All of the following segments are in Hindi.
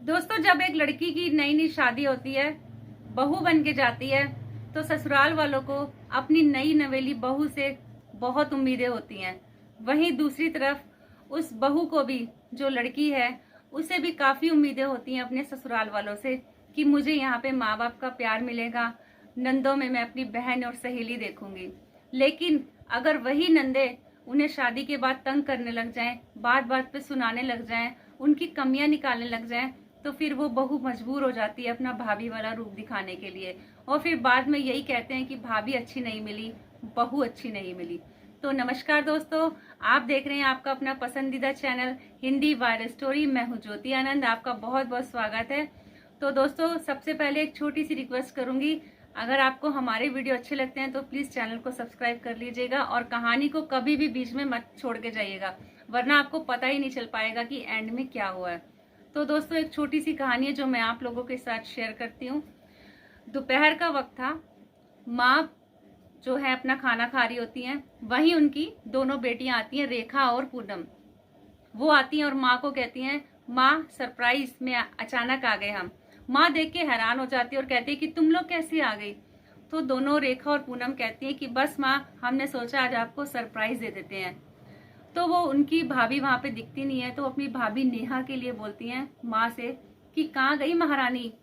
दोस्तों, जब एक लड़की की नई नई शादी होती है, बहू बन के जाती है, तो ससुराल वालों को अपनी नई नवेली बहू से बहुत उम्मीदें होती हैं। वहीं दूसरी तरफ उस बहू को भी, जो लड़की है, उसे भी काफी उम्मीदें होती हैं अपने ससुराल वालों से कि मुझे यहाँ पे माँ बाप का प्यार मिलेगा, नंदों में मैं अपनी बहन और सहेली देखूंगी। लेकिन अगर वही नंदे उन्हें शादी के बाद तंग करने लग जाएं, बात बात पे सुनाने लग जाएं, उनकी कमियां निकालने लग जाएं, तो फिर वो बहू मजबूर हो जाती है अपना भाभी वाला रूप दिखाने के लिए, और फिर बाद में यही कहते हैं कि भाभी अच्छी नहीं मिली, बहू अच्छी नहीं मिली। तो नमस्कार दोस्तों, आप देख रहे हैं आपका अपना पसंदीदा चैनल हिंदी वायरल स्टोरी। मैं हूं ज्योति आनंद, आपका बहुत बहुत स्वागत है। तो दोस्तों, सबसे पहले एक छोटी सी रिक्वेस्ट करूंगी, अगर आपको हमारे वीडियो अच्छे लगते हैं तो प्लीज चैनल को सब्सक्राइब कर लीजिएगा और कहानी को कभी भी बीच में मत छोड़ के जाइएगा, वरना आपको पता ही नहीं चल पाएगा कि एंड में क्या हुआ है। तो दोस्तों, एक छोटी सी कहानी है जो मैं आप लोगों के साथ शेयर करती हूँ। दोपहर का वक्त था, माँ जो है अपना खाना खा रही होती हैं, वहीं उनकी दोनों बेटियां आती हैं, रेखा और पूनम। वो आती हैं और माँ को कहती हैं, माँ सरप्राइज में अचानक आ गए हम। माँ देख के हैरान हो जाती है और कहती है कि तुम लोग कैसे आ गई। तो दोनों रेखा और पूनम कहती हैं कि बस माँ, हमने सोचा आज आपको सरप्राइज दे देते हैं। तो वो उनकी भाभी वहां पे दिखती नहीं है, तो अपनी भाभी नेहा के लिए बोलती हैं माँ से कि कहाँ गई महारानी।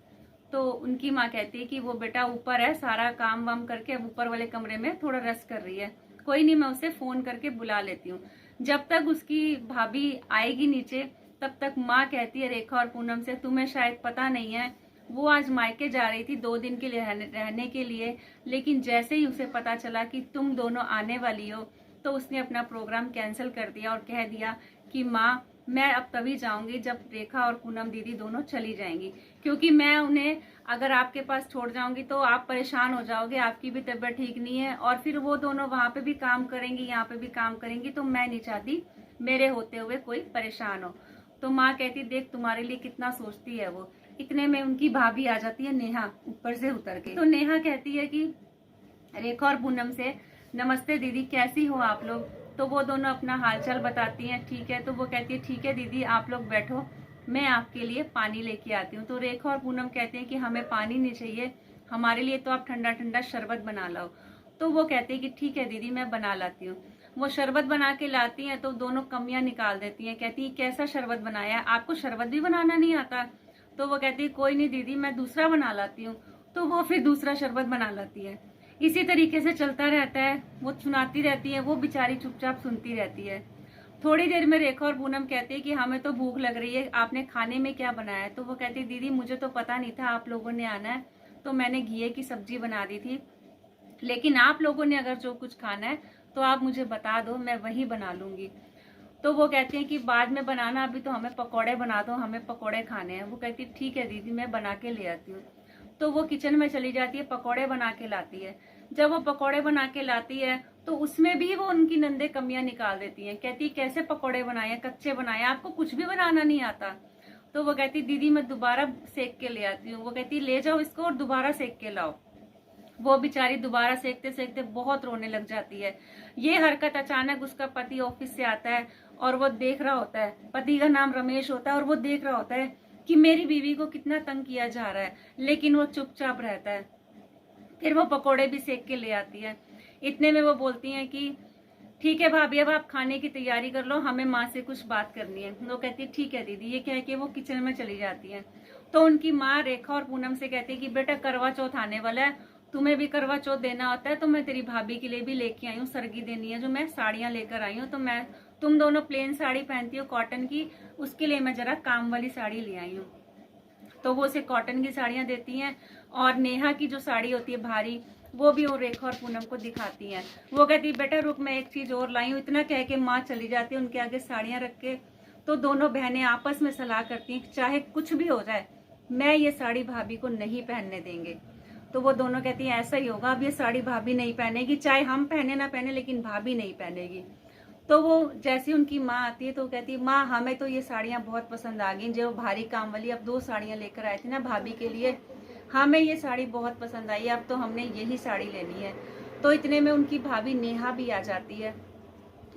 तो उनकी माँ कहती है कि वो बेटा ऊपर है, सारा काम वाम करके अब ऊपर वाले कमरे में थोड़ा रेस्ट कर रही है, कोई नहीं, मैं उसे फोन करके बुला लेती हूँ। जब तक उसकी भाभी आएगी नीचे, तब तक माँ कहती है रेखा और पूनम से, तुम्हें शायद पता नहीं है, वो आज मायके जा रही थी 2 दिन के लिए रहने के लिए, लेकिन जैसे ही उसे पता चला कि तुम दोनों आने वाली हो, तो उसने अपना प्रोग्राम कैंसिल कर दिया और कह दिया कि माँ, मैं अब तभी जाऊंगी जब रेखा और पूनम दीदी दोनों चली जाएंगी, क्योंकि मैं उन्हें अगर आपके पास छोड़ जाऊंगी तो आप परेशान हो जाओगे, आपकी भी तबीयत ठीक नहीं है, और फिर वो दोनों वहां पे भी काम करेंगी, यहाँ पे भी काम करेंगी, तो मैं नहीं चाहती मेरे होते हुए कोई परेशान हो। तो माँ कहती, देख तुम्हारे लिए कितना सोचती है वो। इतने में उनकी भाभी आ जाती है नेहा, ऊपर से उतर के। तो नेहा कहती है कि रेखा और पूनम से, नमस्ते दीदी, कैसी हो आप लोग। तो वो दोनों अपना हालचाल बताती हैं। ठीक है, तो वो कहती है ठीक है दीदी, आप लोग बैठो, मैं आपके लिए पानी लेके आती हूँ। तो रेखा और पूनम कहते हैं कि हमें पानी नहीं चाहिए, हमारे लिए तो आप ठंडा ठंडा शरबत बना लाओ। तो वो कहते हैं कि ठीक है दीदी, मैं बना लाती हूँ। वो शरबत बना के लाती हैं, तो दोनों कमियां निकाल देती हैं। कहती है कैसा शरबत बनाया है, आपको शरबत भी बनाना नहीं आता। तो वो कहती है कोई नहीं दीदी, मैं दूसरा बना लाती हूँ। तो वो फिर दूसरा शरबत बना लाती है। इसी तरीके से चलता रहता है, वो सुनाती रहती है, वो बेचारी चुपचाप सुनती रहती है। थोड़ी देर में रेखा और पूनम कहती है कि हमें तो भूख लग रही है, आपने खाने में क्या बनाया है। तो वो कहती है दीदी, मुझे तो पता नहीं था आप लोगों ने आना है, तो मैंने घिये की सब्जी बना दी थी, लेकिन आप लोगों ने अगर जो कुछ खाना है तो आप मुझे बता दो, मैं वही बना लूंगी। तो वो कहती हैं कि बाद में बनाना, अभी तो हमें पकौड़े बना दो, हमें पकौड़े खाने हैं। वो कहती है ठीक है दीदी, मैं बना के ले आती हूँ। तो वो किचन में चली जाती है, पकौड़े बना के लाती है। जब वो पकौड़े बना के लाती है, तो उसमें भी वो उनकी नंदे कमियां निकाल देती हैं। कहती है कैसे पकौड़े बनाए, कच्चे बनाए, आपको कुछ भी बनाना नहीं आता। तो वो कहती दीदी, मैं दोबारा सेक के ले आती हूँ। वो कहती ले जाओ इसको और दोबारा सेक के लाओ। वो बेचारी दोबारा सेकते सेकते बहुत रोने लग जाती है। ये हरकत अचानक उसका पति ऑफिस से आता है और वो देख रहा होता है, पति का नाम रमेश होता है, और वो देख रहा होता है कि मेरी बीवी को कितना तंग किया जा रहा है, लेकिन वो चुपचाप रहता है। फिर वो पकोड़े भी सेक के ले आती है। इतने में वो बोलती हैं कि ठीक है भाभी, अब आप खाने की तैयारी कर लो, हमें माँ से कुछ बात करनी है। वो कहती है ठीक है दीदी, ये कह के वो किचन में चली जाती है। तो उनकी माँ रेखा और पूनम से कहती है कि बेटा करवा चौथ आने वाला है, तुम्हें भी करवा चौथ देना होता है, तो मैं तेरी भाभी के लिए भी लेके आई हूँ, सरगी देनी है, जो मैं साड़ियाँ लेकर आई हूँ। तो मैं, तुम दोनों प्लेन साड़ी पहनती हो कॉटन की, उसके लिए मैं जरा काम वाली साड़ी ले आई हूँ। तो वो उसे कॉटन की साड़ियाँ देती हैं, और नेहा की जो साड़ी होती है भारी, वो भी वो रेखा और पूनम को दिखाती हैं। वो कहती है बेटा रुक, मैं एक चीज और लाई हूँ। इतना कह के माँ चली जाती है उनके आगे साड़ियाँ रख के। तो दोनों बहनें आपस में सलाह करती हैं चाहे कुछ भी हो जाए, मैं ये साड़ी भाभी को नहीं पहनने देंगे। तो वो दोनों कहती हैं ऐसा ही होगा, अब ये साड़ी भाभी नहीं पहनेगी, चाहे हम पहने ना पहने, लेकिन भाभी नहीं पहनेगी। तो वो जैसी उनकी माँ आती है तो कहती है माँ, हमें तो ये साड़ियाँ बहुत पसंद आ गई, जो भारी काम वाली अब 2 साड़ियाँ लेकर आए थे ना भाभी के लिए, हमें ये साड़ी बहुत पसंद आई, अब तो हमने यही साड़ी लेनी है। तो इतने में उनकी भाभी नेहा भी आ जाती है।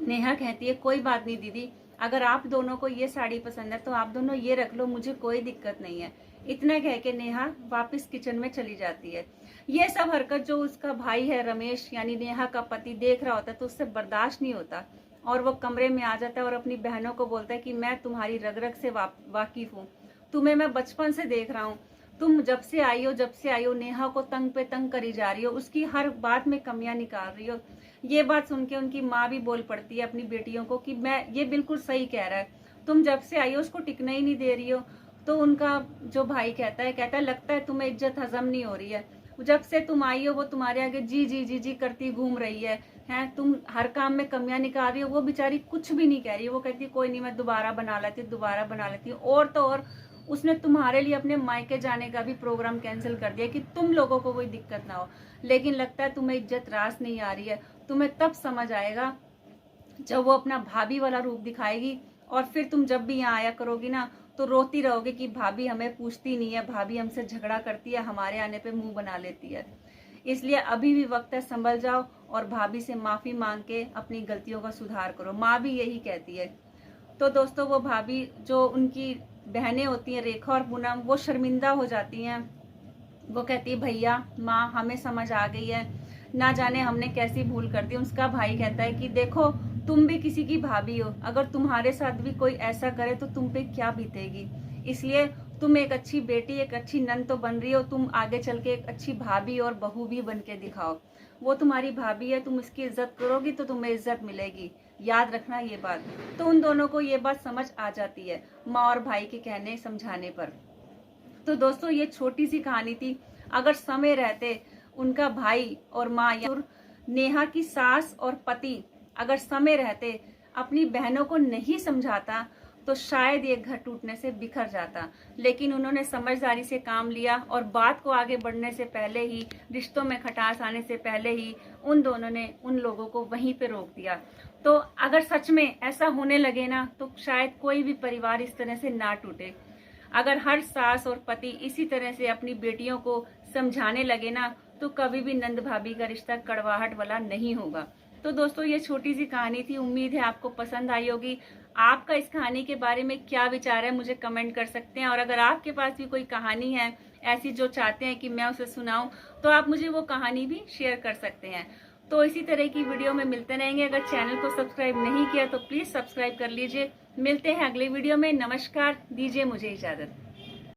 नेहा कहती है कोई बात नहीं दीदी, अगर आप दोनों को ये साड़ी पसंद है तो आप दोनों ये रख लो, मुझे कोई दिक्कत नहीं है। इतना कह के नेहा वापस किचन में चली जाती है। ये सब हरकत जो उसका भाई है रमेश यानी नेहा का पति देख रहा होता है तो उससे बर्दाश्त नहीं होता और वो कमरे में आ जाता है और अपनी बहनों को बोलता है कि मैं तुम्हारी रग रग से वाकिफ हूँ, तुम्हें मैं बचपन से देख रहा हूँ, तुम जब से आई हो नेहा को तंग पे तंग करी जा रही हो, उसकी हर बात में कमियां निकाल रही हो। ये बात सुन के उनकी माँ भी बोल पड़ती है अपनी बेटियों को कि मैं ये बिल्कुल सही कह रहा है, तुम जब से आई हो उसको टिकने ही नहीं दे रही हो। तो उनका जो भाई कहता है लगता है तुम्हें इज्जत हजम नहीं हो रही है, जब से तुम आई हो वो तुम्हारे आगे जी जी जी जी करती घूम रही है, तुम हर काम में कमियां निकाल रही हो। वो बेचारी कुछ भी नहीं कह रही है, वो कहती है कोई नहीं मैं दोबारा बना लेती हूँ। और तो और उसने तुम्हारे लिए अपने मायके जाने का भी प्रोग्राम कैंसिल कर दिया कि तुम लोगों को कोई दिक्कत ना हो। लेकिन लगता है तुम्हें इज्जत रास नहीं आ रही है, तुम्हें तब समझ आएगा जब वो अपना भाभी वाला रूप दिखाएगी और फिर तुम जब भी यहाँ आया करोगी ना तो रोती रहोगे कि भाभी हमें पूछती नहीं है, भाभी हमसे झगड़ा करती है, हमारे आने पे मुंह बना लेती है। इसलिए अभी भी वक्त है, संभल जाओ और भाभी से माफी मांग के अपनी गलतियों का सुधार करो। माँ भी यही कहती है। तो दोस्तों वो भाभी जो उनकी बहनें होती हैं रेखा और पूनम, वो शर्मिंदा हो जाती हैं। वो कहती है भैया माँ हमें समझ आ गई है, ना जाने हमने कैसी भूल कर दी। उसका भाई कहता है कि देखो तुम भी किसी की भाभी हो, अगर तुम्हारे साथ भी कोई ऐसा करे तो तुम पे क्या बीतेगी। इसलिए तुम एक अच्छी बेटी एक अच्छी नंद तो बन रही हो, तुम आगे चल के एक अच्छी भाभी और बहू भी बन के दिखाओ। वो तुम्हारी भाभी है, तुम उसकी इज्जत करोगी तो तुम्हें इज्जत मिलेगी, याद रखना ये बात। तो उन दोनों को ये बात समझ आ जाती है माँ और भाई के कहने समझाने पर। तो दोस्तों ये छोटी सी कहानी थी। अगर समय रहते उनका भाई और माँ या नेहा की सास और पति अगर समय रहते अपनी बहनों को नहीं समझाता तो शायद ये घर टूटने से बिखर जाता। लेकिन उन्होंने समझदारी से काम लिया और बात को आगे बढ़ने से पहले ही, रिश्तों में खटास आने से पहले ही उन दोनों ने उन लोगों को वहीं पे रोक दिया। तो अगर सच में ऐसा होने लगे ना तो शायद कोई भी परिवार इस तरह से ना टूटे। अगर हर सास और पति इसी तरह से अपनी बेटियों को समझाने लगे ना तो कभी भी नंद भाभी का रिश्ता कड़वाहट वाला नहीं होगा। तो दोस्तों ये छोटी सी कहानी थी, उम्मीद है आपको पसंद आई होगी। आपका इस कहानी के बारे में क्या विचार है मुझे कमेंट कर सकते हैं। और अगर आपके पास भी कोई कहानी है ऐसी जो चाहते हैं कि मैं उसे सुनाऊं तो आप मुझे वो कहानी भी शेयर कर सकते हैं। तो इसी तरह की वीडियो में मिलते रहेंगे। अगर चैनल को सब्सक्राइब नहीं किया तो प्लीज सब्सक्राइब कर लीजिए। मिलते हैं अगले वीडियो में। नमस्कार, दीजिए मुझे इजाजत।